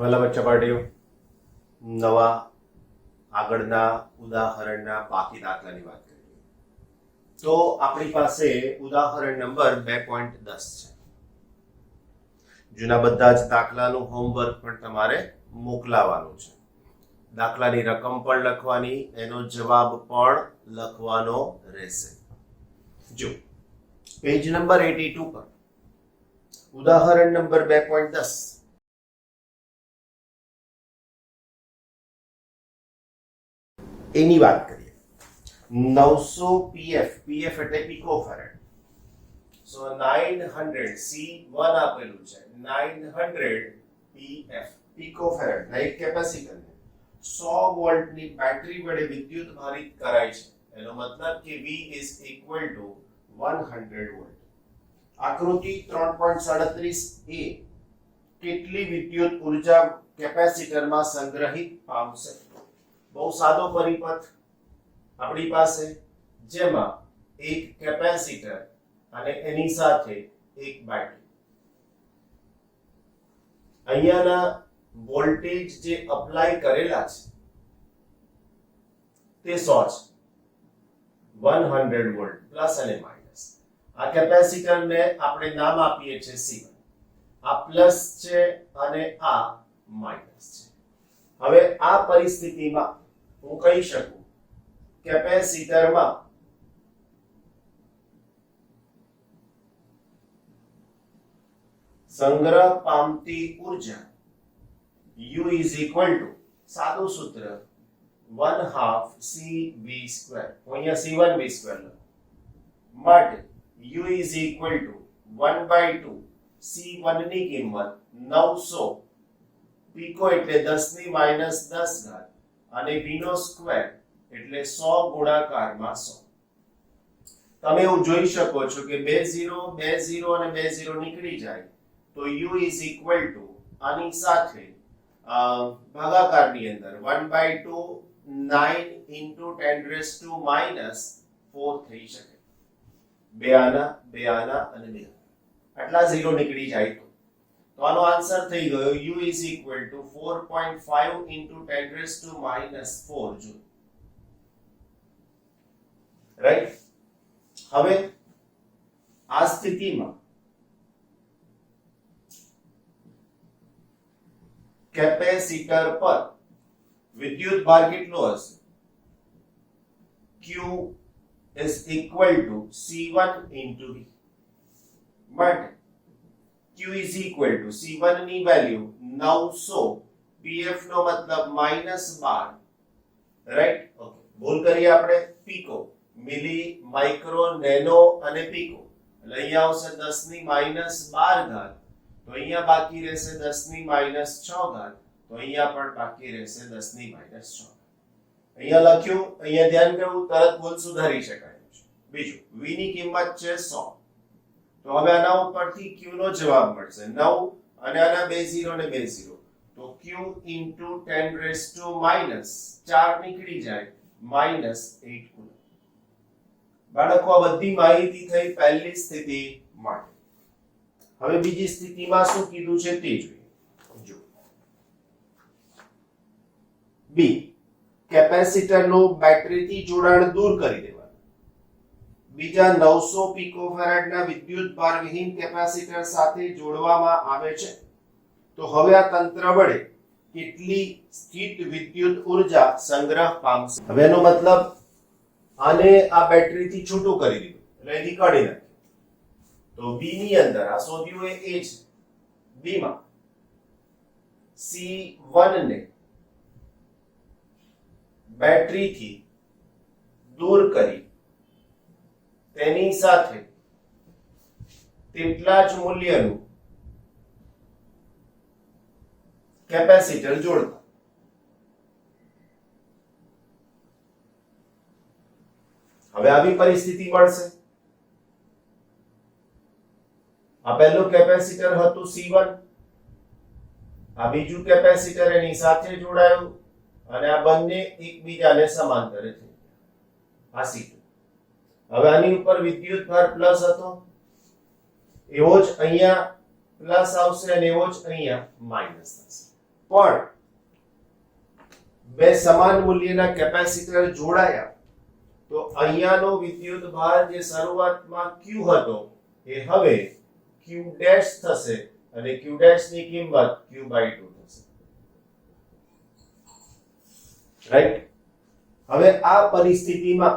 ભલા બચ્ચા પાર્ટીઓ નવા આગળના ઉદાહરણના બાકી દાખલાની વાત કરીએ તો આપણી પાસે ઉદાહરણ નંબર 2.10 છે. જૂના બધા જ દાખલાનું હોમવર્ક પણ તમારે મોકલાવવાનું છે. દાખલાની રકમ પણ લખવાની, એનો જવાબ પણ લખવાનો રહેશે. જો પેજ નંબર 82 પર ઉદાહરણ નંબર 2.10 એની વાત કરીએ. 900 pf એટલે પિકોફેરેડ. સો 900 C1 આપેલું છે, 900 pf પિકોફેરેડ ના એક કેપેસિટરને 100 વોલ્ટની બેટરી વડે વિદ્યુત ભારિત કરાય છે. એનો મતલબ કે V is equal to 100 volt. આકૃતિ 3.37 એ કેટલી વિદ્યુત ઉર્જા કેપેસિટરમાં સંગ્રહિત પામશે? બહુ સાદો પરિપથ આપણી પાસે, જેમાં એક કેપેસિટર અને એની સાથે એક બેટરી. અહીંયાના વોલ્ટેજ જે અપ્લાય કરેલા છે તે 100 છે, 100 વોલ્ટ પ્લસ અને માઇનસ. આ કેપેસિટરને આપણે નામ આપીએ છીએ C1. આ પ્લસ છે અને આ માઇનસ છે. હવે આ પરિસ્થિતિમાં હું કહી શકું કેપેસિટરમાં સંગ્રહ પામતી ઉર્જા U is equal to સાદું સૂત્ર 1/2 CV2. અહીંયા C1 V2 લો માટે U is equal to 1/2 C1 ની કિંમત 900 પીકો એટલે 10 ની માઈનસ 10 ઘાત અને V નો સ્ક્વેર એટલે 100 ગુણાકારમાં 100. તમે એવું જોઈ શકો છો કે 2 0 2 0 અને 2 0 નીકળી જાય તો U is equal to આની સાથે ભાગાકારની અંદર 1/2 9 into 10 raised to minus 4 થઈ શકે. બે આના અને બે આટલા 0 નીકળી જાય તો આનો આન્સર થઈ ગયો U is equal to 4.5 into 10 raised to minus 4 joule. Right? હવે આ સ્થિતિમાં કેપેસિટર પર વિદ્યુત ભાર કેટલો હશે? Q is equal to C1 into V. માટે Q is equal to C1 ની વેલ્યુ 900, PF નો મતલબ -12. રાઈટ? ઓકે, ભૂલ કરીએ આપણે પીકો, મિલી, માઇક્રો, નેનો અને પીકો. એટલે અહીંયા આવશે 10 ની -12 ઘાત, તો અહીંયા બાકી રહેશે 10 ની -6 ઘાત, તો અહીંયા પણ બાકી રહેશે 10 ની -6. અહીંયા લખ્યું, અહીંયા ધ્યાન કરવું, તરત ભૂલ સુધારી શકાય છે. બીજું V ની કિંમત છે 100, તો હવે આના ઉપરથી Q નો જવાબ મળશે 9 અને આના 2 0 અને 2 0, તો Q into 10 raised to minus 4 નીકળી જાય -8 કુલમ. બાળકો આ બધી માહિતી થઈ પહેલી સ્થિતિ માટે. હવે બીજી સ્થિતિમાં શું કીધું છે તે જોઈએ. જો B કેપેસિટરનું બેટરીથી જોડાણ દૂર કરી દેવાનું. બીજા 900 પિકોફેરાડના વિદ્યુત ભાર વિહીન કેપેસિટર સાથે જોડવામાં આવે છે. તો હવે આ તંત્ર વડે કેટલી સ્થિત વિદ્યુત ઉર્જા સંગ્રહ પામશે? હવે એનો મતલબ આને આ બેટરીથી છૂટું કરી દીધું, એટલે અહીંથી કાઢી નાખ્યું. તો B ની અંદર આ શોધ્યું એ છે. B માં C1 ને બેટરીથી દૂર કરી તેની સાથે તેટલા જ મૂલ્યનું કેપેસિટર જોડતા. હવે આવી પરિસ્થિતિ મળશે. આ પહેલું કેપેસિટર હતું C1, આ બીજું કેપેસિટર એની સાથે જોડાયું અને આ બંને એકબીજાને સમાંતરે થઈ ગયા. આ C2. હવે આની ઉપર વિદ્યુત ભાર પ્લસ હતો, એવો જ અહીંયા પ્લસ આવશે અને એવો જ અહીંયા માઈનસ થશે. પણ બે સમાન મૂલ્યના કેપેસિટર જોડાયા તો અહીંયાનો વિદ્યુત ભાર જે શરૂઆતમાં Q હતો એ હવે Q ડેશ થશે અને Q ડેશ ની કિંમત Q/2 થશે. રાઈટ. હવે આ પરિસ્થિતિમાં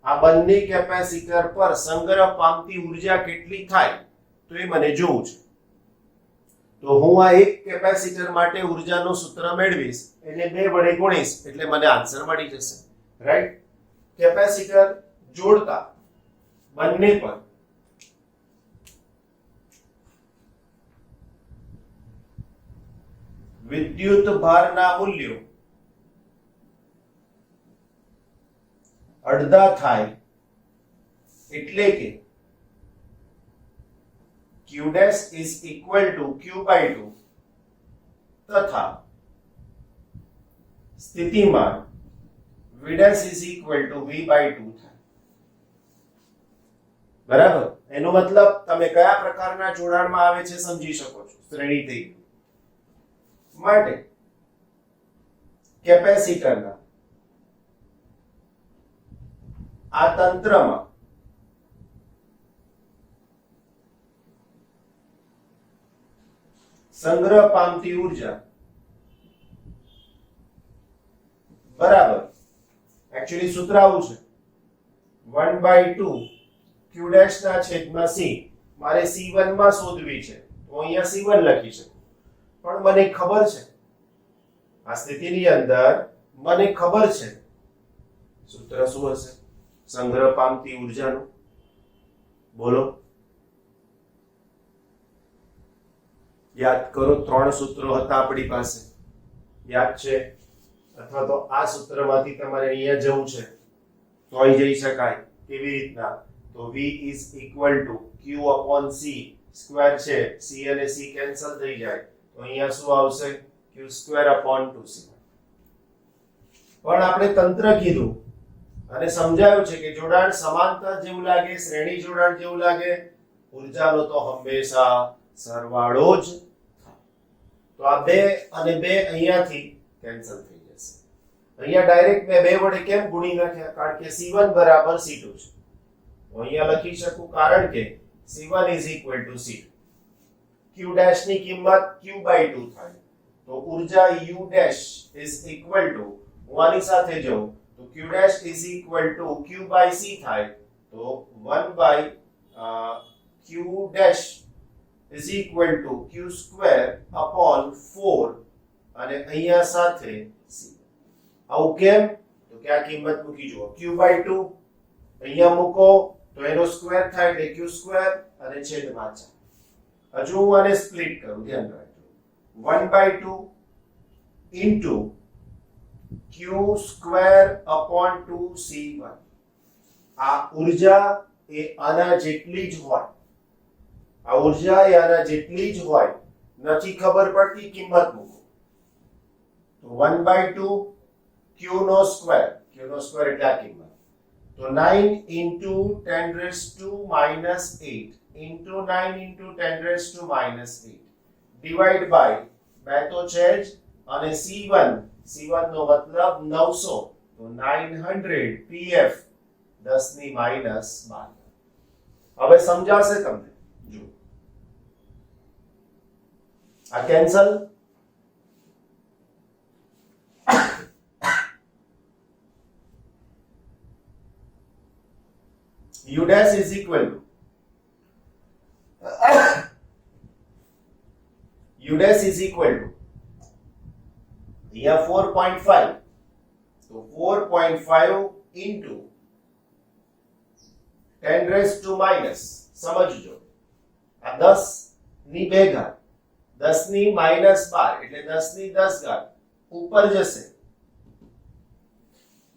આ બંને કેપેસિટર પર સંગ્રહ પામતી ઉર્જા કેટલી થાય તો એ મને જોવું છે. તો હું આ એક કેપેસિટર માટે ઉર્જાનું સૂત્ર મેળવીશ એને 2 વડે ગુણીશ એટલે મને આન્સર મળી જશે. રાઈટ. કેપેસિટર જોડતા બંને પર વિદ્યુત ભારના મૂલ્યો અડધા થાય એટલે કે Q dash is equal to Q/2 તથા સ્થિતિમાન V dash is equal to V/2 થાય. બરાબર. એનો મતલબ તમે કયા પ્રકારના જોડાણમાં આવે છે સમજી શકો છો. શ્રેણી થઈ માટે કેપેસિટરના આ તંત્રમાં સંગ્રહ પામતી ઉર્જા બરાબર એકચ્યુઅલી સૂત્ર આવું છે 1/2 Q dash ના છેદમાં C. મારે C1 માં શોધવી છે તો અહીંયા C1 લખી શકું પણ મને ખબર છે આ સ્થિતિની અંદર મને ખબર છે સૂત્ર શું હશે સંગ્રહ પામતી ઉર્જાનું. બોલો. યાદ કરો 3 સૂત્રો હતા આપણી પાસે. યાદ છે? અથવા તો આ સૂત્રમાંથી તમારે અહીંયા જવું છે તો અહીં જઈ શકાય. કેવી રીતના? તો V is equal to Q/C square છે. C અને C કેન્સલ થઈ જાય તો અહીંયા શું આવશે Q²/2C. પણ આપણે તંત્ર કીધું અને સમજાયું છે કે જોડાણ સમાંતર જેવું લાગે, શ્રેણી જોડાણ જેવું લાગે, ઉર્જાનો તો હંમેશા સરવાળો જ થાય. તો આ 2 અને 2 અહીંયાથી કેન્સલ થઈ જશે. અહીંયા ડાયરેક્ટ મેં 2 વડે કેમ ગુણી નાખ્યા? કારણ કે C1 બરાબર C2 છે. હું અહીંયા લખી શકું કારણ કે C1 is equal to C2. Q dash ની કિંમત Q/2 થાય તો ઉર્જા U dash is equal to હું આની સાથે જાઉં તો Q dash is equal to Q/C થાય તો 1/Q dash is equal to Q²/4 અને અહીંયા સાથે C. આવું કેમ? તો કે આ કિંમત મૂકી જુઓ Q/2 અહીંયા મૂકો તો એનો સ્ક્વેર થાય એટલે Q² અને છેદમાં 4. હજુ હું આને સ્પ્લિટ કરું, ધ્યાન રાખજો. 1/2 into Q²/2C1. આ ઉર્જા એ આના જેટલી જ હોય. આ ઉર્જા એ આના જેટલી જ હોય. નથી ખબર પડતી કિંમત મૂકો તો 1/2 Q નો સ્ક્વેર. Q નો સ્ક્વેર એટલે આ કિંમત. તો 9 into 10⁻⁻8 into 9 into 10⁻�8 divide by 2 તો છે જ અને C1 નો મતલબ 900 તો 900 pf 10⁻12. હવે સમજાશે તમને? જો આ cancel. U dash is equal to U dash is equal to અહીંયા 4.5 તો 4.5 into 10⁻⁻. સમજજો આ 10 ની 2 ઘાત 10 ની -12 એટલે 10 ની 10 ઘાત ઉપર જશે.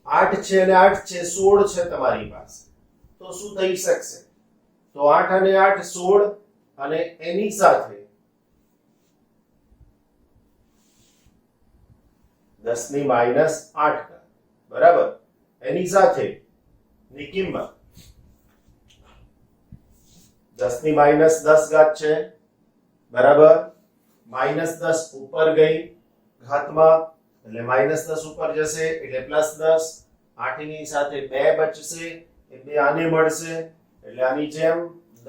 8 છે અને 8 છે 16 છે તમારી પાસે. તો શું થઈ શકશે? તો 8 અને 8 16 અને એની સાથે 10 ની -8 બરાબર. એની સાથે ની કિંમત 10 ની -10 ઘાત છે બરાબર. -10 ઉપર ગઈ ઘાતમાં એટલે -10 ઉપર જશે એટલે +10, 8 ની સાથે 2 બચશે એટલે આને મળશે એટલે આની જેમ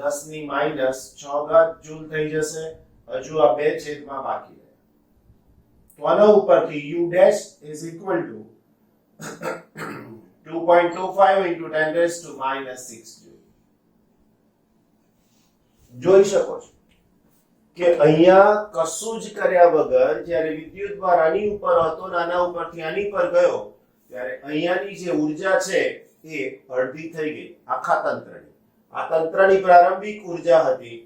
10 ની -6 ઘાત જૂલ થઈ જશે. હજુ આ બે છેદમાં બાકી રહે તો આના ઉપરથી u dash is equal to 2.25 into 10 raised to -6 joule. જોઈ શકો છો કે અહીંયા કશું જ કર્યા વગર જ્યારે વિદ્યુતભાર આની ઉપર હતો અને આના ઉપરથી આની પર ગયો ત્યારે અહીંયાની જે ઊર્જા છે એ અડધી થઈ ગઈ આખા તંત્રની. આ તંત્રની પ્રારંભિક ઊર્જા હતી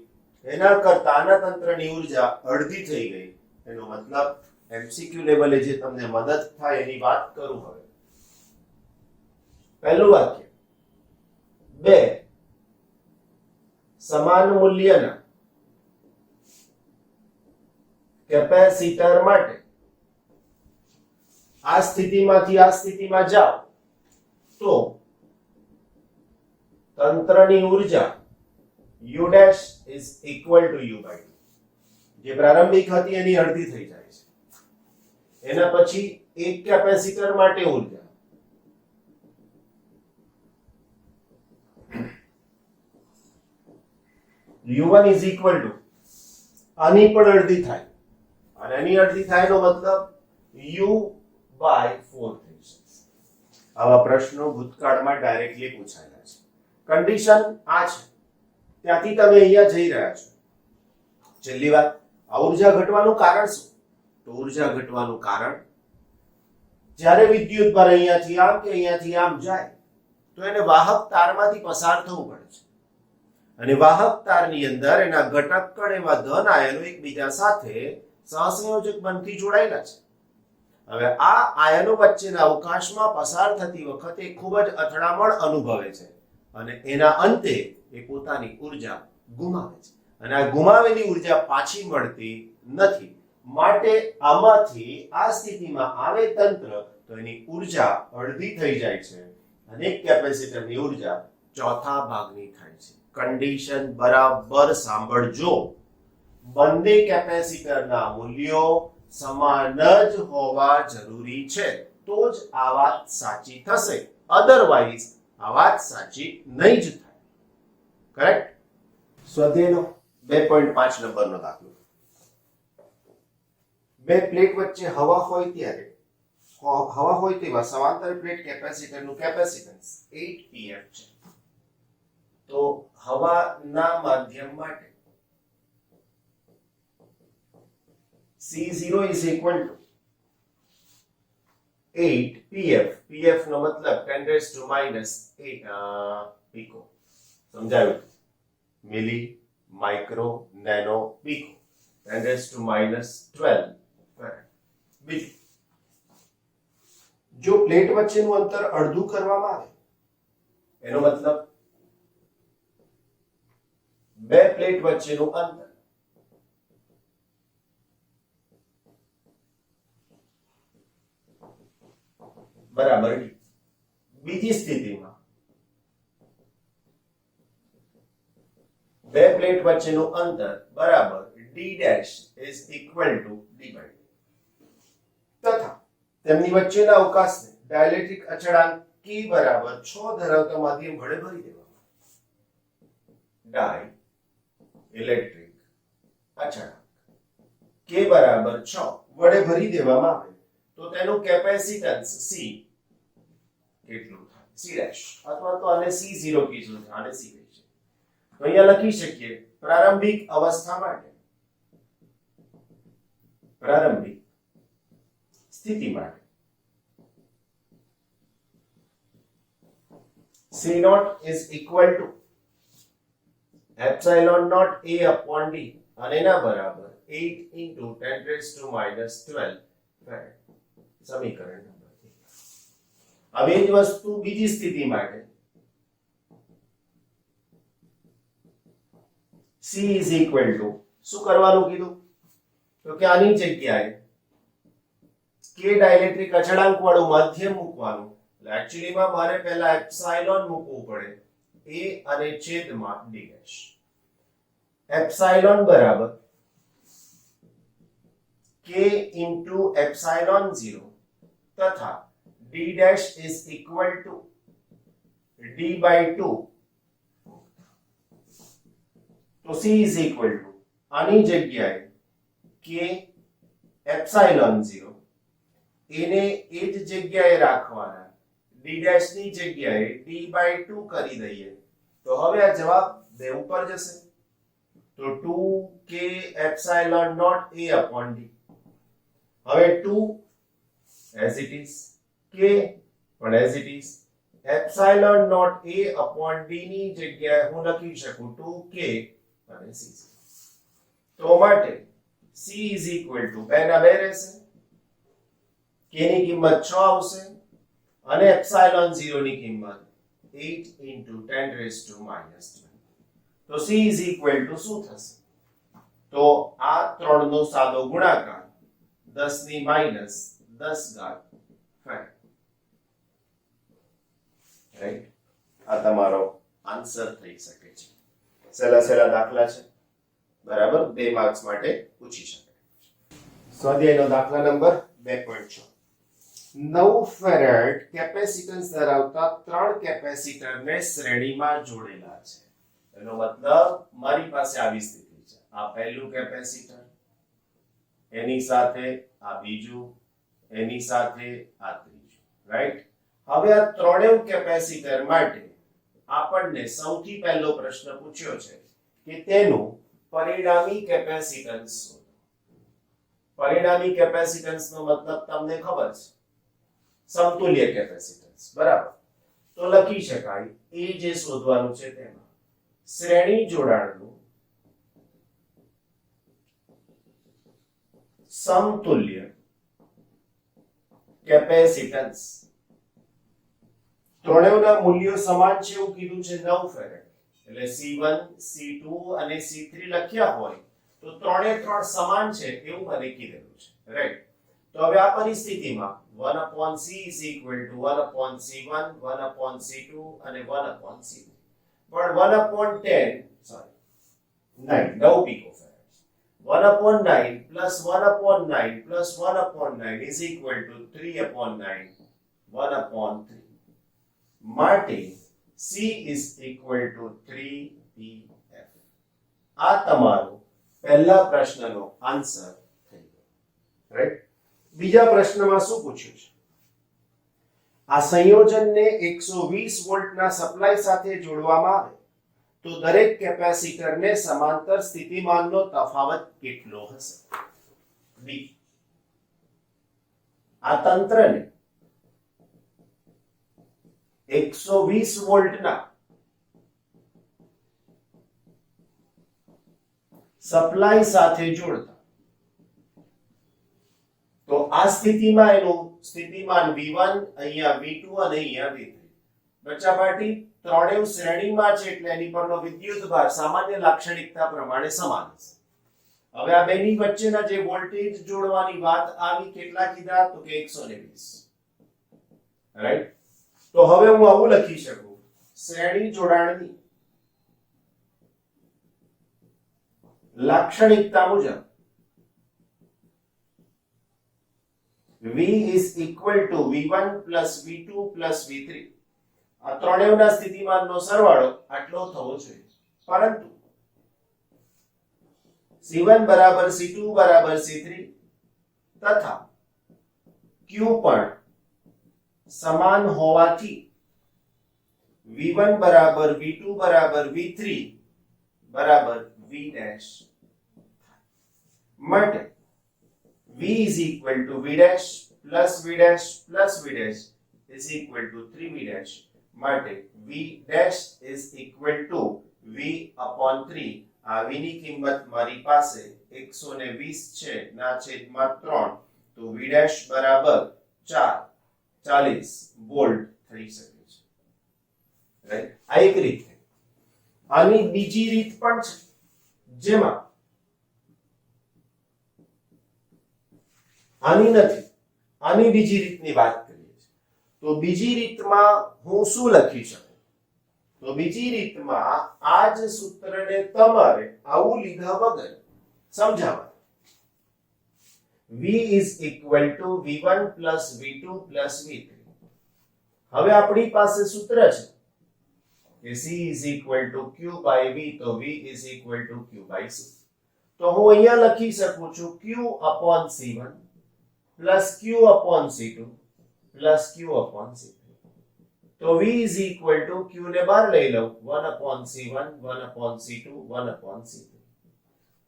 એના કરતા આના તંત્રની ઊર્જા અડધી થઈ ગઈ. એનો મતલબ એમસીક્યુ લેવલે જે તમને મદદ થાય એની વાત કરું. હવે પહેલું વાક્ય, બે સમાન મૂલ્યના કેપેસિટર માટે આ સ્થિતિમાંથી આ સ્થિતિમાં જાઓ તો તંત્રની ઊર્જા u dash is equal to u by 2. જે પ્રારંભિક હતી એની અડધી થઈ જાય છે. એના પછી એક કેપેસિટર માટે ઊર્જા u1 is equal to આની પણ અડધી થાય અને આની અડધી થાય નો મતલબ u by 4 થઈ જશે. આવા પ્રશ્નો ભૂતકાળમાં ડાયરેક્ટલી પૂછાયેલા છે. કન્ડિશન આ છે ત્યાંથી તમે અહીંયા જઈ રહ્યા છો. છેલ્લી વાત, આ ઊર્જા ઘટવાનું કારણ શું? તો ઊર્જા ઘટવાનું કારણ જ્યારે વિદ્યુતભાર અહીંયાથી આમ કે અહીંયાથી આમ જાય તો એને વાહક તારમાંથી પસાર થવું પડે છે અને વાહક તારની અંદર એના ઘટક કણ એવા ધન આયનો એકબીજા સાથે સહસંયોજક બનથી જોડાયેલા છે. હવે આ આયનો વચ્ચેના અવકાશમાં પસાર થતી વખતે ખૂબ જ અથડામણ અનુભવે છે અને એના અંતે એ પોતાની ઊર્જા ગુમાવે છે અને આ ગુમાવેલી ઊર્જા પાછી મળતી નથી. માટે આમાંથી આ સ્થિતિમાં આવે તંત્ર તો એની ઊર્જા અડધી થઈ જાય છે અને એક કેપેસિટરની ઊર્જા ચોથા ભાગની થાય છે. કન્ડિશન બરાબર સાંભળજો. બંને કેપેસિટરના મૂલ્યો સમાન જ હોવા જરૂરી છે તો જ આ વાત સાચી થશે. અધરવાઇઝ આ વાત સાચી નહીં જ થાય. કરેક્ટ? સ્વાધ્યાયનો 2.5 નંબરનો દાખલો. બે પ્લેટ વચ્ચે હવા હોય ત્યારે હવા હોય તેવા સમાંતર પ્લેટ કેપેસિટરનું કેપેસિટન્સ 8 pf છે. તો હવાના માધ્યમ માટે C0 is equal to 8 pf. pf નો મતલબ 10 raised to -8 pico. સમજાયું? મિલી, micro, nano, pico. 10 raised to -12 farad. બીજું, જો પ્લેટ વચ્ચેનું અંતર અડધું કરવામાં આવે એનો મતલબ બે પ્લેટ વચ્ચેનું અંતર બરાબર d. બીજી સ્થિતિમાં બે પ્લેટ વચ્ચેનું અંતર બરાબર d dash is equal to d by d. તથા તેમની વચ્ચેના અવકાશને ડાઇલેક્ટ્રિક અચળાંક k બરાબર 6 ધરાવતા માધ્યમ વડે ભરી દેવામાં. ડાઈ ઇલેક્ટ્રિક અચળાંક k બરાબર 6 વડે ભરી દેવામાં આવે તો તેનું કેપેસિટન્સ C કેટલું થાય? C dash અથવા તો આને C0 કીધું છે, આને C કહે છે. તો અહીંયા લખી શકીએ પ્રારંભિક અવસ્થા માટે, પ્રારંભિક સ્થિતિ માટે C0 is equal to epsilon naught A upon D અને એના બરાબર 8 into 10 raised to -12 farad. સમીકરણ નંબર 1. હવે જ વસ્તુ બીજી સ્થિતિ માટે C is equal to શું કરવાનું કીધું? તો કે આની જગ્યાએ k ડાઇલેક્ટ્રિક અચળાંક વાળું માધ્યમ મૂકવાનું. એટલે એક્ચ્યુઅલીમાં મારે પહેલા એપ્સાઇલોન મૂકવું પડે a અને છેદમાં d dash. એપ્સાઇલોન બરાબર k into epsilon 0 तथा d dash is equal to d by 2 तो c is equal to આની જગ્યાએ k epsilon 0 એને એ જ જગ્યાએ રાખવાના d dash ની જગ્યાએ d by 2 કરી દઈએ તો હવે આ જવાબ 2 ઉપર જશે તો 2k epsilon naught a upon d હવે 2 as it is k પણ as it is epsilon naught a upon d ની જગ્યાએ હું લખી શકું 2k અને c તો માટે c is equal to 2 ના 2 રહેશે k ની કિંમત 6 આવશે અને epsilon 0 ની કિંમત 8 into 10 raised to minus 12 તો c is equal to શું થશે તો આ 3 નો સાદો ગુણાકાર 10 ની minus 10 ઘાત ફેક્ટ રાઈટ આ તમારો આન્સર થઈ શકે છે સહેલા દાખલા છે બરાબર 2 માર્ક્સ માટે પૂછી શકાય સ્વાધ્યાયનો દાખલા નંબર 2.6 9 ફેરાડ કેપેસિટન્સ ધરાવતા 3 કેપેસિટરને શ્રેણીમાં જોડેલા છે એનો મતલબ મારી પાસે આવી સ્થિતિ છે આ પહેલું કેપેસિટર એની સાથે આ બીજું એની સાથે આ ત્રીજું રાઈટ હવે આ ત્રણેય કેપેસિટર માટે આપણને સૌથી પહેલો પ્રશ્ન પૂછ્યો છે કે તેનું પરિણામી કેપેસિટન્સ શોધો પરિણામી કેપેસિટન્સ નો મતલબ તમને ખબર છે સમતુલ્ય કેપેસિટન્સ બરાબર તો લખી શકાય એ જે શોધવાનું છે તેમાં શ્રેણી જોડાણનું સમતુલ્ય કેપેસિટન્સ ત્રણેયના મૂલ્યો સમાન છે એવું કીધું છે 9 ફેરાડ એટલે C1 C2 અને C3 લખ્યા હોય તો ત્રણે ત્રણ સમાન છે એવું મને કીધેલું છે રાઈટ તો હવે આ પરિસ્થિતિમાં 1/c is equal to 1/c1 1/c2 અને 1/c3 પણ 1/10 sorry 9 picofarad 1/9 plus 1/9 plus 1/9 is equal to 3/9 1/3 માટે c is equal to 3pf આ તમારો પહેલા પ્રશ્નનો આન્સર થઈ ગયો રાઈટ બીજા પ્રશ્નમાં શું પૂછ્યું છે આ સંયોજનને 120 વોલ્ટના સપ્લાય સાથે જોડવામાં આવે તો દરેક કેપેસિટરને સમાંતર સ્થિતિમાનનો તફાવત કેટલો હશે બી આ તંત્રને 120 વોલ્ટના સપ્લાય સાથે જોડતા તો આ સ્થિતિમાં એનું સ્થિતિમાન V1 અહીંયા V2 અને અહીંયા V3 બચ્ચા પાર્ટી ત્રણેય શ્રેણીમાં છે એટલે એની પરનો વિદ્યુતભાર સામાન્ય લાક્ષણિકતા પ્રમાણે સમાન છે હવે આ બેની વચ્ચેના જે વોલ્ટેજ જોડવાની વાત આવી કેટલા કીધા તો કે 120 રાઈટ તો હવે હું આવું લખી શકું શ્રેણી જોડાણની લાક્ષણિકતા મુજબ V is equal to V1 plus V2 plus V3 આ ત્રણેયના સ્થિતિમાનનો સરવાળો આટલો થવો જોઈએ પરંતુ C1 બરાબર C2 બરાબર C3 તથા Q પણ સમાન હોવાથી V1 બરાબર V2 બરાબર V3 બરાબર V dash માટે V is equal to V dash plus V dash plus V dash is equal to 3V dash માટે V dash is equal to V upon 3 આ V ની કિંમત મારી પાસે 120 છે ના છેદમાં 3 તો V dash બરાબર 40 વોલ્ટ થઈ શકે છે રાઈટ આ એક રીત છે આની બીજી રીત પણ છે જેમાં આની નથી આની બીજી રીતની વાત કરીએ છીએ તો બીજી રીતમાં હું શું લખી શકું તો બીજી રીતમાં આ જ સૂત્રને તમારે આવું લીધા વગર સમજાવવાનું V is equal to V1 plus V2 plus V3. હવે આપણી પાસે સૂત્ર છે કે C is equal to Q by V, તો V is equal to Q by C. તો હું અહીંયા લખી શકું છું Q upon C1 plus Q upon C2 plus Q upon C3. તો V is equal to Q ને બહાર લઈ લઉં 1 upon C1 1 upon C2 1 upon C3.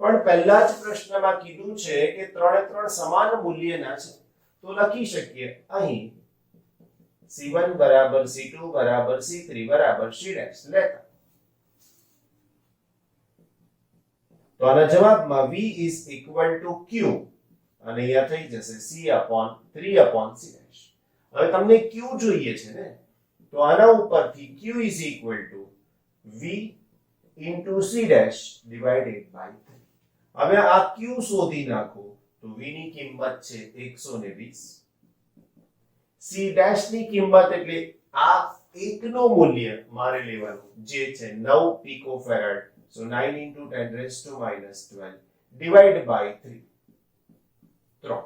પણ પહેલા જ પ્રશ્નમાં કીધું છે કે ત્રણે ત્રણ સમાન મૂલ્યના છે, તો લખી શકીએ અહીં C1 બરાબર C2 બરાબર C3 બરાબર C' લેતા. તો આના જવાબમાં V is equal to Q અને અહીંયા થઈ જશે C upon 3 upon C'. હવે તમને Q જોઈએ છે ને, તો આના ઉપરથી Q is equal to V into C' divided by 3. હવે આ Q શોધી નાખો તો V ની કિંમત છે 120. C' ની કિંમત એટલે આ એકનો મૂલ્ય મારે લેવાનું જે છે 9 picofarad. So 9 into 10 raised to minus 12 divided by 3. 3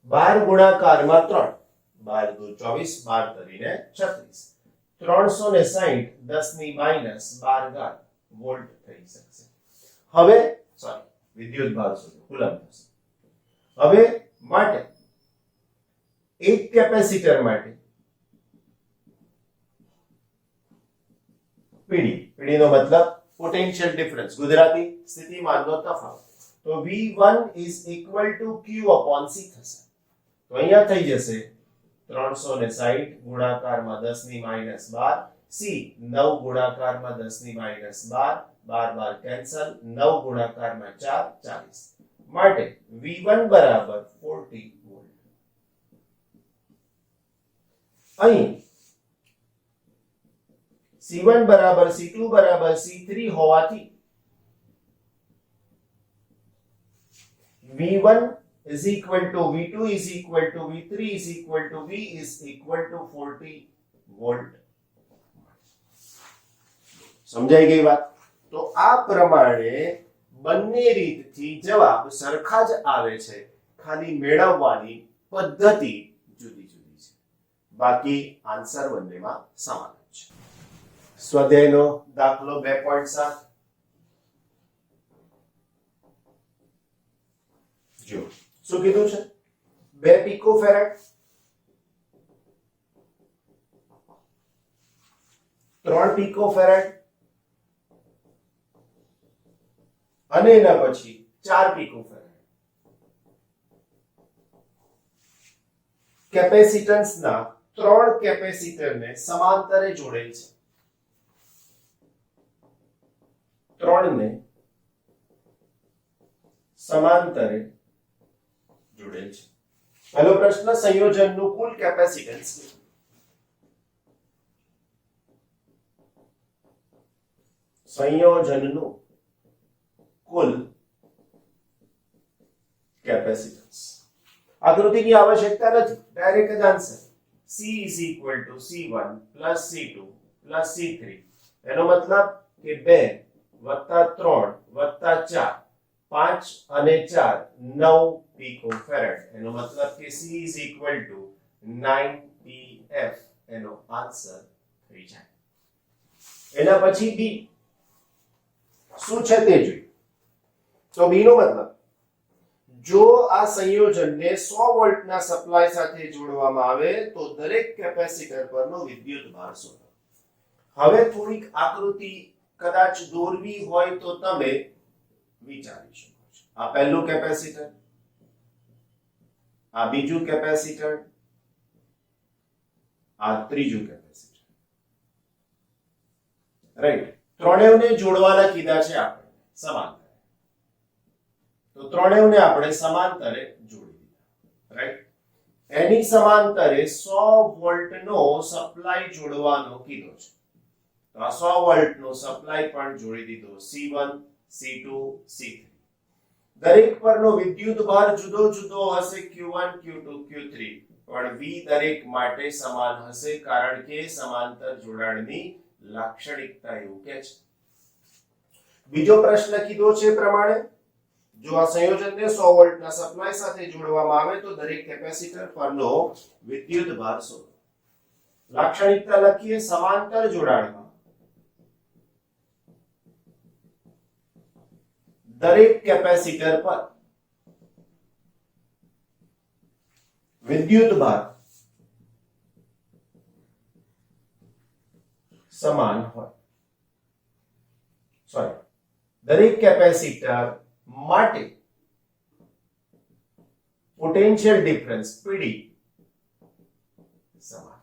12 ગુણાકારમાં 3 12 દુ 24 12 તરીને 36 360 10 ની માઈનસ 12 ઘાત વોલ્ટ થઈ શકશે. હવે સોરી વિદ્યુત ભાર શોધો કુલમ થશે. હવે માટે એક કેપેસિટર માટે પીડી નો મતલબ પોટેન્શિયલ ડિફરન્સ, ગુજરાતી સ્થિતિમાનનો તફાવત, તો V1 is equal to Q upon C થશે. તો અહીંયા થઈ જશે 360 ગુણાકારમાં 10 ની માઈનસ 12 C 9 ગુણાકારમાં 10 ની માઈનસ 12 12 કેન્સલ 9 ગુણાકારમાં 4 40 માટે V1 બરાબર 40 વોલ્ટ. અહીં C1 બરાબર C2 બરાબર C3 હોવાથી V1 is equal to V2 is equal to V3 is equal to V is equal to 40 volt. સમજાઈ ગઈ વાત? તો આ પ્રમાણે બંને રીતથી જવાબ સરખા જ આવે છે, ખાલી મેળવવાની પદ્ધતિ જુદી જુદી છે, બાકી આન્સર બંનેમાં સમાન જ છે. સ્વાધ્યાયનો દાખલો 2.7 જો શું કીધું છે 2 picofarad 3 picofarad અને એના પછી 4 picofarad. કેપેસિટન્સના 3 કેપેસિટરને સમાંતરે જોડેલ છે, 3 ને સમાંતરે જોડેલ છે. પહેલો પ્રશ્ન સંયોજનનું કુલ કેપેસિટન્સ સંયોજનનું કુલ કેપેસિટન્સ. આકૃતિની આવશ્યકતા નથી, ડાયરેક્ટ જ answer C is equal to C1 plus C2 plus C3. એનો મતલબ કે 2 વત્તા 3 વત્તા 4 5 અને 4 9 picofarad. એનો મતલબ કે C is equal to 9 pf. એનો આન્સર થઈ જાય. એના પછી B શું છે તે જોઈએ. તો B નો મતલબ જો આ સંયોજનને 100 વોલ્ટના સપ્લાય સાથે જોડવામાં આવે તો દરેક કેપેસિટર પરનો વિદ્યુત ભાર શોધો. હવે થોડીક આકૃતિ કદાચ દોરવી હોય તો તમે વિચારી શકો છો. આ પહેલું કેપેસિટર, આ બીજું કેપેસિટર, આ ત્રીજું કેપેસિટર, રાઈટ. ત્રણેયને જોડવાના કીધા છે આપણે સમાંતરે, તો ત્રણેયને આપણે સમાંતરે જોડી દીધા, રાઈટ. એની સમાંતરે 100 વોલ્ટનો સપ્લાય જોડવાનો કીધો છે, તો આ 100 વોલ્ટનો સપ્લાય પણ જોડી દીધો. C1 C2 C3. દરેક પરનો વિદ્યુત ભાર જુદો જુદો હશે, Q1 Q2 Q3, પણ V દરેક માટે સમાન હશે કારણ કે સમાંતર જોડાણની લાક્ષણિકતા એવું કહે છે. બીજો પ્રશ્ન કીધો છે પ્રમાણે જો આ સંયોજનને 100 વોલ્ટના સપ્લાય સાથે જોડવામાં આવે તો દરેક કેપેસિટર પરનો વિદ્યુત ભાર શોધો. લાક્ષણિકતા લખીએ. સમાંતર જોડાણમાં દરેક કેપેસિટર પર વિદ્યુત ભાર સમાન હોય. દરેક કેપેસિટર માટે પોટેન્શિયલ ડિફરન્સ પીડી સમાન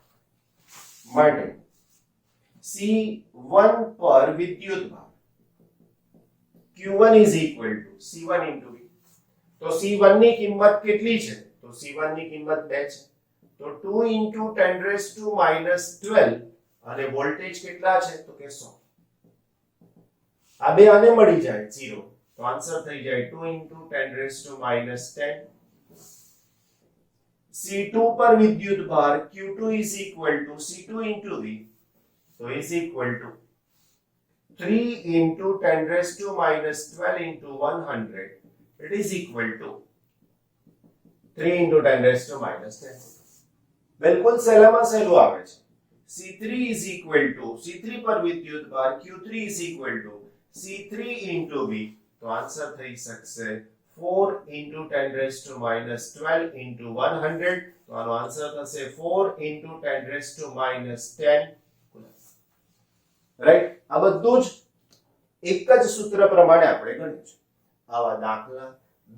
માટે C1 પર વિદ્યુત ભાર Q1 is equal to C1 into V. તો C1 ની કિંમત કેટલી છે? તો C1 ની કિંમત 2 છે. તો 2 into 10 raised to minus 12 અને વોલ્ટેજ કેટલા છે? તો કે 100. આ બે આને મળી જાય 0. તો આન્સર થઈ જાય 2 into 10 raised to minus 10. C2 પર વિદ્યુત ભાર Q2 is equal to C2 into V. So is equal to 3 into 10 raised to minus 12 into 100. It is equal to 3 into 10 raised to minus 10. बिल्कुल सહેલામાં સહેલું આવે છે. C3 is equal to C3 પર વિદ્યુત ભાર Q3 is equal to C3 into V. તો answer થઈ શકશે 4 into 10 raised to minus 12 into 100. તો આનો આન્સર થશે 4 into 10 raised to minus 10. Right. આ બધું જ એક જ સૂત્ર પ્રમાણે આપણે ગણ્યું છે. આવા દાખલા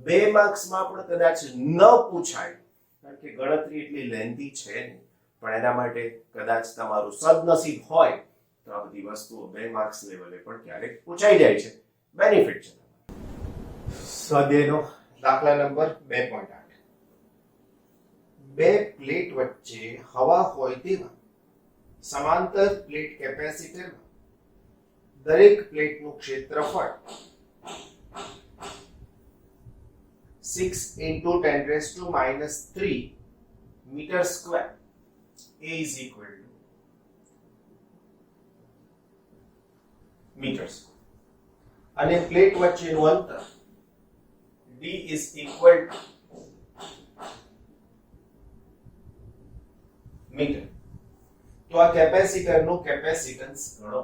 2 માર્ક્સમાં પણ કદાચ ન પૂછાય કારણ કે ગણતરી એટલી લેન્ધી છે નહીં, પણ એના માટે કદાચ તમારું સદનસીબ હોય તો આ બધી વસ્તુઓ 2 માર્ક્સ લેવલે પણ ક્યારેક પૂછાઈ જાય છે. બેનિફિટ છે. સ્વાધ્યાયનો દાખલા નંબર 2.8. બે પ્લેટ વચ્ચે હવા હોય તેવા સમાંતર પ્લેટ કેપેસિટરમાં દરેક પ્લેટનું ક્ષેત્રફળ 6 into 10 raised to minus 3 meter square. A is equal to meter square. અને પ્લેટ વચ્ચેનું અંતર D is equal to metre. તો આ કેપેસિટરનું કેપેસિટન્સ ગણો.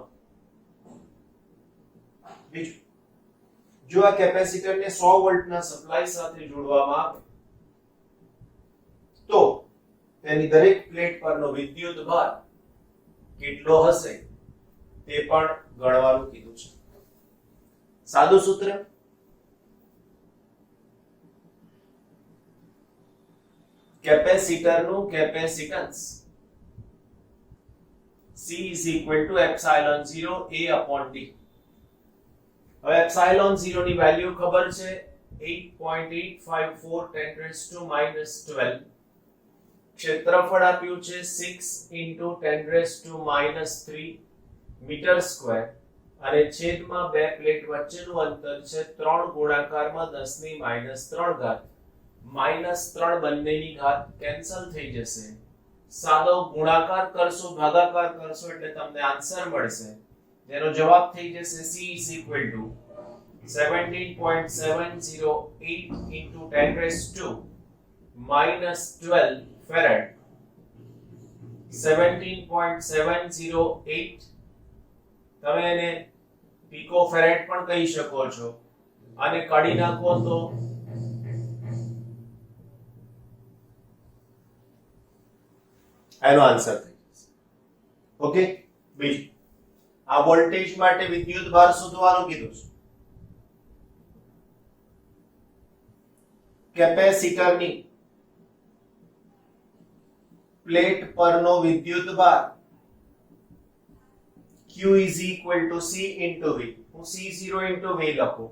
બીજું, જો આ કેપેસિટરને 100 વોલ્ટના સપ્લાય સાથે જોડવામાં આવે તો તેની દરેક પ્લેટ પરનો વિદ્યુત ભાર કેટલો હશે તે પણ ગણવાનું કીધું છે. સાદું સૂત્ર, કેપેસિટરનું capacitance C is equal to epsilon 0 A upon D. હવે એપ્સિલોન 0 ની વેલ્યુ ખબર છે 8.854 10 raised to minus 12. ક્ષેત્રફળ આપ્યું છે 6 into 10 raised to minus 3 metre square અને છેદમાં બે પ્લેટ વચ્ચેનું અંતર છે 3 ગુણાકારમાં 10 ની minus 3 ઘાત. -3 બંનેની ઘાત કેન્સલ થઈ જશે. સાદો ગુણાકાર કરશો ભાગાકાર કરશો એટલે તમને આન્સર મળશે જેનો જવાબ થઈ જશે C is equal to 17.708 into 10 raised to minus 12 farad. 17.708 તમે એને પીકો ફેરેડ પણ કહી શકો છો અને કાઢી નાખો તો એનો આન્સર થઈ જશે. ઓકે. બીજું, આ વોલ્ટેજ માટે વિદ્યુત ભાર શોધવાનું કીધું છે. કેપેસિટરની પ્લેટ પરનો વિદ્યુત ભાર Q is equal to C into V. હું C0 into V લખું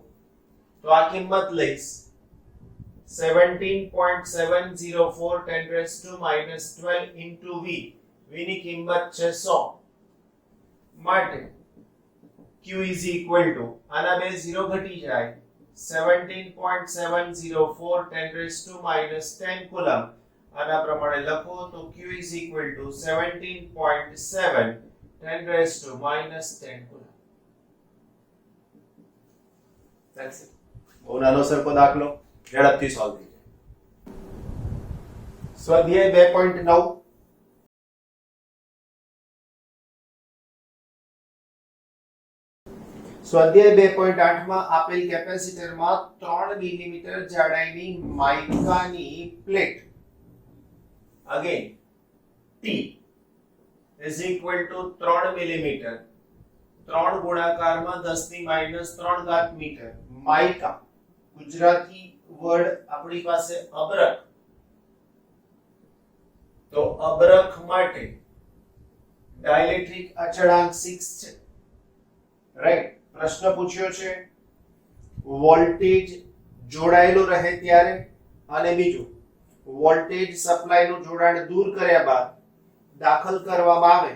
તો આ કિંમત લઈશ 17.704 10 raised to minus 12 into V. V ની કિંમત છે 100 માટે Q is equal to આના બે 0 ઘટી જાય 17.704 10 raised to minus 10 કુલમ. આના પ્રમાણે લખો તો Q is equal to 17.7 10 raised to minus 10 coulomb. That's it. બહુ નાનો સરખો દાખલો, ઝડપથી સોલ્વ થઈ જાય. સ્વાધ્યાય 2.9. સ્વાધ્યાય 2.8 માં આપેલ કેપેસિટરમાં 3 મિલીમીટર જાડાઈની માઇકાની plate again T is equal to 3 millimetre 3 ગુણાકારમાં 10⁻³ મીટર માઇકા, ગુજરાતી વર્ડ આપણી પાસે અબરખ, તો અબરખ માટે ડાઇલેક્ટ્રિક અચળાંક 6 છે, રાઈટ. પ્રશ્ન પૂછ્યો છે વોલ્ટેજ જોડાયેલું રહે ત્યારે, અને બીજું વોલ્ટેજ સપ્લાયનું જોડાણ દૂર કર્યા બાદ દાખલ કરવામાં આવે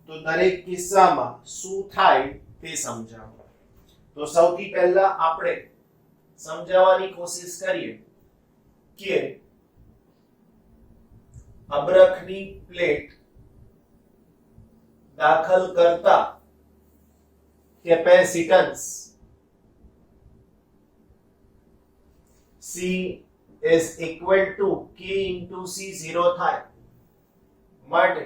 તો દરેક કિસ્સામાં શું થાય તે સમજાવો. તો સૌથી પહેલા આપણે સમજાવવાની કોશિશ કરીએ કે અબરખની પ્લેટ દાખલ કરતા capacitance C is equal to K into C0 થાય, માટે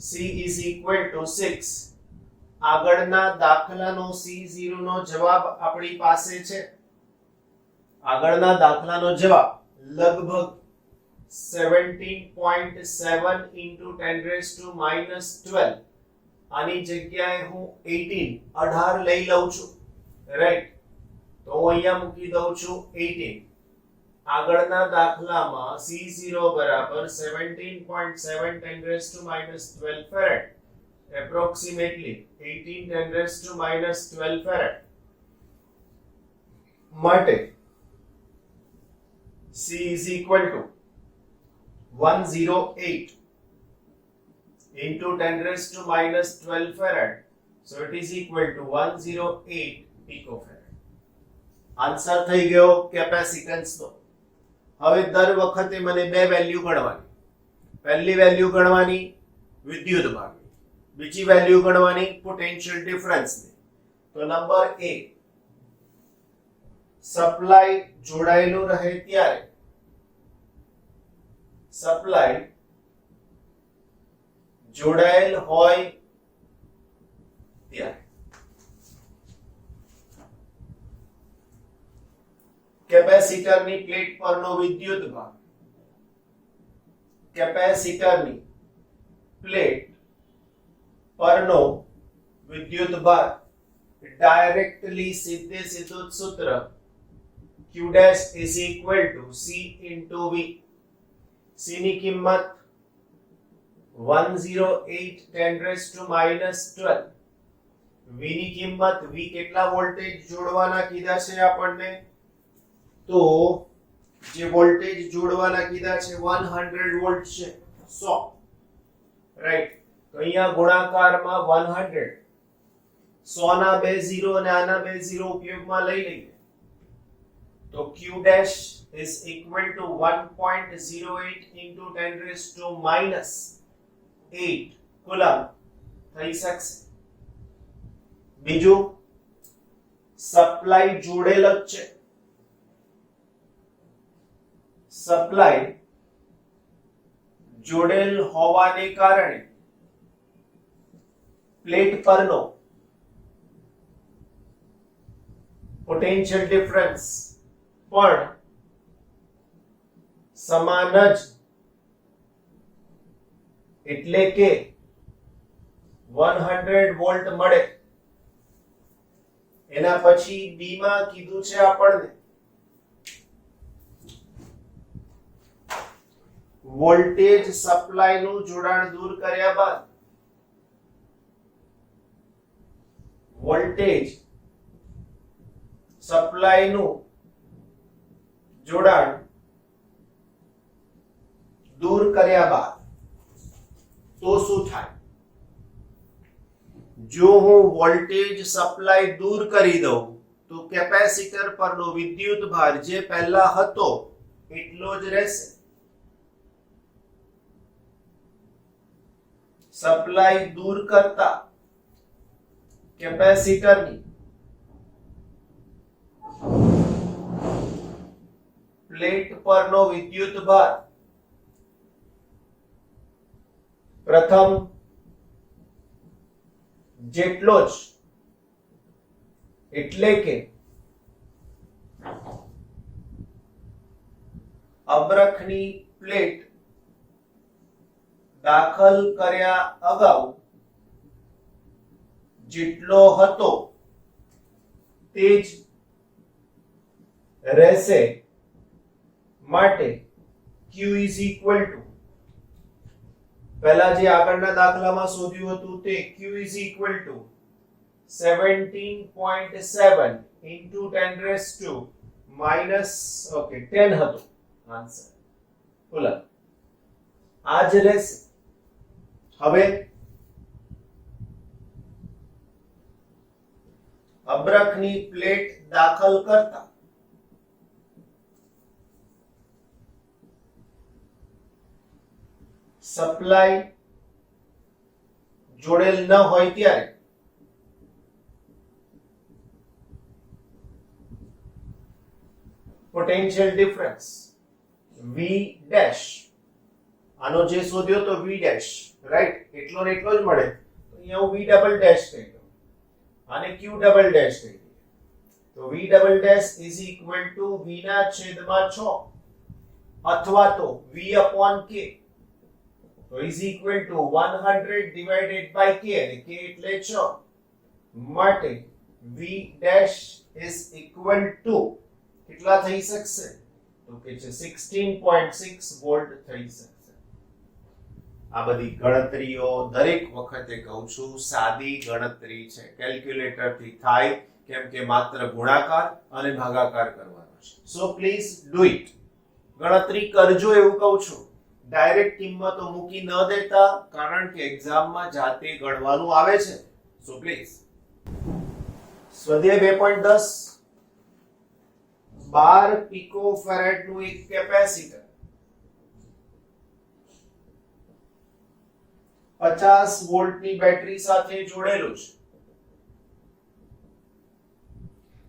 C is equal to 6. આગળના દાખલાનો C0 નો જવાબ આપણી પાસે છે. આગળના દાખલાનો જવાબ લગભગ 17.7 into 10⁻⁻12. આની જગ્યાએ હું 18 લઈ લઉં છું, રાઈટ. તો હું અહીંયા મૂકી દઉં છું 18. આગળના દાખલામાં C0 બરાબર 17.7 10⁻12 ફેરેડ, એપ્રોક્સિમેટલી 18 10⁻12 ફેરેડ. માટે C is equal to 108 into 10⁻12 farad, so it is equal to 108 picofarad. Answer થઈ ગયો કેપેસિટન્સ નો. હવે દર વખતે મને બે વેલ્યુ ગણવાની. પહેલી વેલ્યુ ગણવાની વિદ્યુત ભાગની, બીજી વેલ્યુ ગણવાની પોટેન્શિયલ ડિફરન્સ ની. તો નંબર A, સપ્લાય જોડાયેલું રહે ત્યારે, સપ્લાય જોડાયેલ હોય ત્યારે કેપેસિટરની પ્લેટ પરનો વિદ્યુત ભાર, કેપેસિટરની પ્લેટ પરનો વિદ્યુત ભાર ડાયરેક્ટલી સીધું સૂત્ર Q dash is equal to C into V. C ની કિંમત 108 10⁻12. V ની કિંમત, V કેટલા વોલ્ટેજ જોડવાના કીધા છે આપણને, તો જે વોલ્ટેજ જોડવાના કીધા છે 100 વોલ્ટ છે, 100, રાઈટ. તો અહીંયા ગુણાકારમાં 100, 100 ના બે 0 અને આના બે 0 ઉપયોગમાં લઈ લઈએ તો Q dash is equal to 1.08 into 10⁻8 coulomb થઈ શકશે. બીજું સપ્લાય જોડેલ જ છે, સપ્લાય જોડેલ હોવાને કારણે પ્લેટ પરનો પોટેન્શિયલ ડિફરન્સ પણ સમાન જ, એટલે કે 100 વોલ્ટ મળે. એના પછી બી માં કીધું છે આપણને વોલ્ટેજ સપ્લાય નું જોડાણ દૂર કર્યા બાદ વોલ્ટેજ સપ્લાય નું જોડાણ દૂર કર્યા બાદ તો શું થાય? જો હું વોલ્ટેજ સપ્લાય દૂર કરી દઉં તો કેપેસિટર પરનો વિદ્યુત ભાર જે પહેલા હતો એટલો જ રહેશે. સપ્લાય દૂર કરતા પ્લેટ પરનો વિદ્યુત ભાર પ્રથમ જેટલો જ એટલે કે અબરખની પ્લેટ દાખલ કર્યા અગાઉ જેટલો હતો તે જ રહેશે માટે Q is equal to પહેલા જે આગળના દાખલામાં શોધ્યું હતું તે Q is equal to 17.7 into 10 raised to minus 10 હતું આન્સર બોલો આ જ રહેશે હવે અબરખની પ્લેટ દાખલ કરતા સપ્લાય જોડેલ ન હોય ત્યારે પોટેન્શિયલ ડિફરન્સ V ડેશ આનો જે શોધ્યો તો V ડેશ રાઈટ એટલો ને એટલો જ મળે તો અહીંયા હું V ડબલ ડેશ કહી દઉં આને Q ડબલ ડેશ કહી દઉં તો V double dash is equal to V ના છેદમાં 6 અથવા તો V upon K તો is equal to 100 divided by K અને K એટલે 6 માટે V dash is equal to કેટલા થઈ શકશે તો કે છે 16.6 વોલ્ટ થઈ શકશે આ બધી ગણતરીઓ દરેક વખતે કહું છું સાદી ગણતરી છે કેલ્ક્યુલેટર થી થાય કેમ કે માત્ર ગુણાકાર અને ભાગાકાર કરવાનો છે સો પ્લીઝ ડુ ઇટ ગણતરી કરજો એવું કહું છું ડાયરેક્ટ કિંમતો મૂકી ન દેતા કારણ કે એક્ઝામમાં જાતે ગણવાનું આવે છે સો પ્લીઝ સ્વાધ્યાય 2.10 12 પિકોફેરેડ નું એક કેપેસિટર 50 વોલ્ટની બેટરી સાથે જોડેલું છે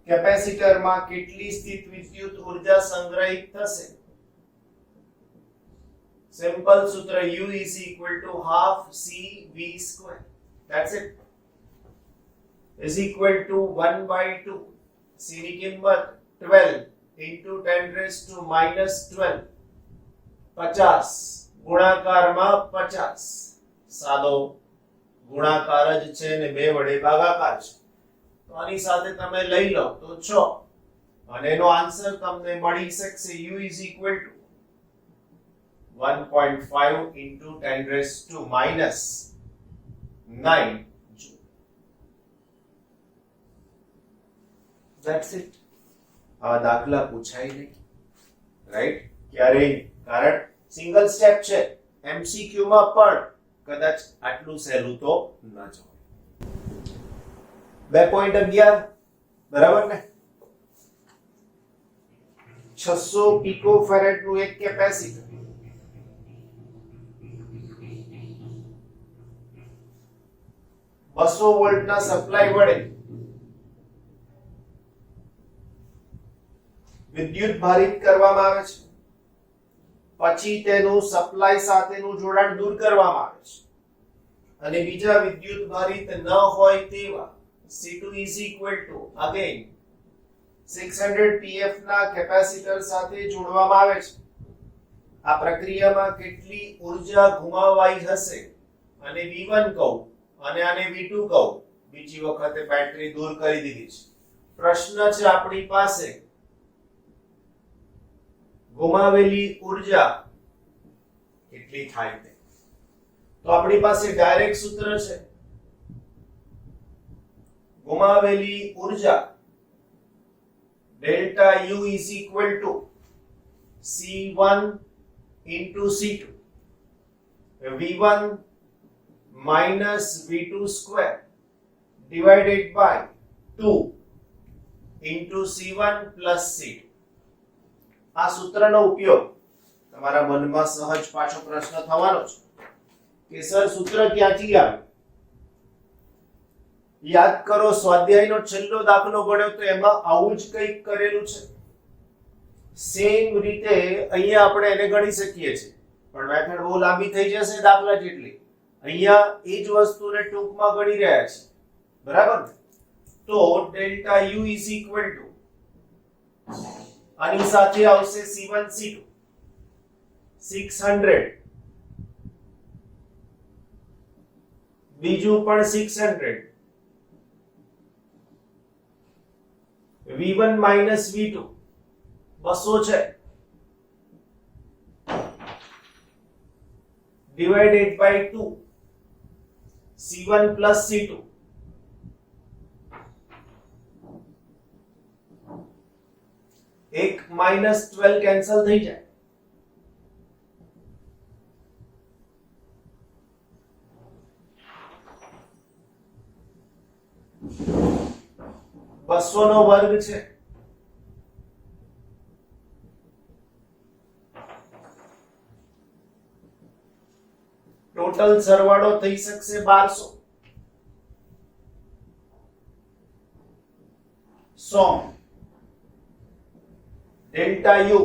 કેપેસિટરમાં કેટલી સ્થિત વિદ્યુત ઉર્જા સંગ્રહિત થશે Simple sutra U is equal to half CV square. That's it. Is equal to 1 by 2. C ની કિંમત 12 into 10 raised to minus 12. 50 ગુણાકારમાં 50. સાદો ગુણાકાર જ છે ને બે વડે ભાગાકાર છે. તો આની સાથે તમે લઈ લો તો 6 અને એનો આન્સર તમને મળી શકશે U is equal to 1.5 into 10 raised to minus 9 joule. That's it. આ દાખલા પૂછાય નહીં રાઈટ ક્યારે કારણ સિંગલ સ્ટેપ છે એમસીક્યુ માં પણ કદાચ આટલું સહેલું તો ન જ હોય 2.11 બરાબર ને 600 પિકોફેરેડ નું એક કેપેસિટર બસો વોલ્ટના સપ્લાય વડે વિદ્યુત ભારિત કરવામાં આવે છે પછી તેનું સપ્લાય સાથેનું જોડાણ દૂર કરવામાં આવે છે અને બીજા વિદ્યુત ભારિત ન હોય તેવા C2 is equal to again 600 pf ના કેપેસિટર સાથે જોડવામાં આવે છે આ પ્રક્રિયામાં કેટલી ઉર્જા ગુમાવાઈ હશે અને V1 કહું અને આને V2 કહું બીજી વખતે બેટરી દૂર કરી દીધી છે પ્રશ્ન છે આપણી પાસે ગુમાવેલી ઉર્જા કેટલી થાય તે તો આપણી પાસે ડાયરેક્ટ સૂત્ર છે ગુમાવેલી ઉર્જા delta U is equal to C1 into C2 V1 minus V2 square divided by 2 into C1 plus C2 આ સૂત્રનો ઉપયોગ તમારા મનમાં સહજ પાછો પ્રશ્ન થવાનો છે કે સર સૂત્ર ક્યાંથી આવ્યું યાદ કરો સ્વાધ્યાયનો છેલ્લો દાખલો ગણ્યો તો એમાં આવું જ કંઈક કરેલું છે સેમ રીતે અહીંયા આપણે એને ગણી શકીએ છીએ, પણ મેથડ બહુ લાંબી થઈ જશે દાખલા જેટલી. અહીંયા એ જ વસ્તુને ટૂંકમાં ગણી રહ્યા છે, બરાબર ને? તો delta you is equal to આની સાથે આવશે C1 C2 600, બીજું પણ 600, V1 માઇનસ V2 200 છે, divided by 2 C1 plus C2 એક -12 કેન્સલ થઈ જાય, બસો નો વર્ગ છે, ટોટલ સરવાળો થઈ શકશે 1200. 100 ડેલ્ટા યુ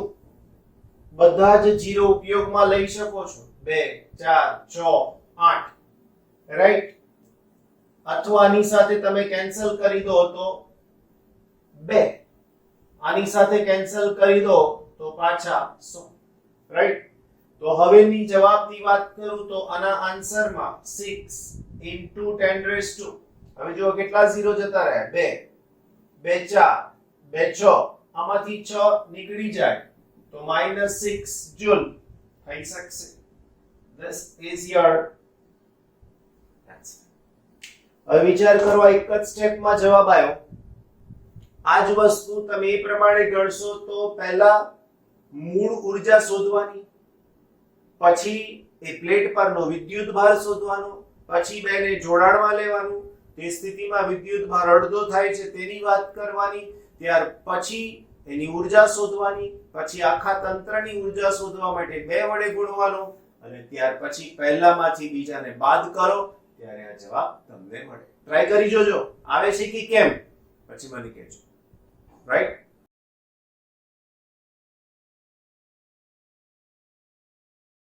બધા જ જીરો ઉપયોગમાં લઈ શકો છો, 2 4 6 8, રાઈટ? અથવા આની સાથે તમે કેન્સલ કરી દો તો 2, આની સાથે કેન્સલ કરી દો તો પાછા 100, રાઈટ? તો હવેની જવાબની વાત કરું તો આના આન્સરમાં 6 into 10 raised to, હવે જો કેટલા ઝીરો જતા રહ્યા, 2 2 4 2 6, આમાંથી 6 નીકળી જાય તો -6 જૂલ થઈ શકશે. This is your answer. હવે વિચાર કરો, એક જ સ્ટેપમાં જવાબ આવ્યો. આ જ વસ્તુ તમે એ પ્રમાણે ગણશો તો પહેલા મૂળ ઊર્જા શોધવાની, પછી એ પ્લેટ પરનો વિદ્યુત ભાર શોધવાનો, પછી બેને જોડાણમાં લેવાનું, તે સ્થિતિમાં વિદ્યુત ભાર અડધો થાય છે તેની વાત કરવાની, ત્યાર પછી એની ઊર્જા શોધવાની, પછી આખા તંત્રની ઊર્જા શોધવા માટે 2 વડે ગુણવાનો, અને ત્યાર પછી પહેલામાંથી બીજાને બાદ કરો ત્યારે આ જવાબ તમને મળે. ટ્રાય કરી જોજો, આવે છે કે કેમ, પછી મને કહેજો, રાઈટ?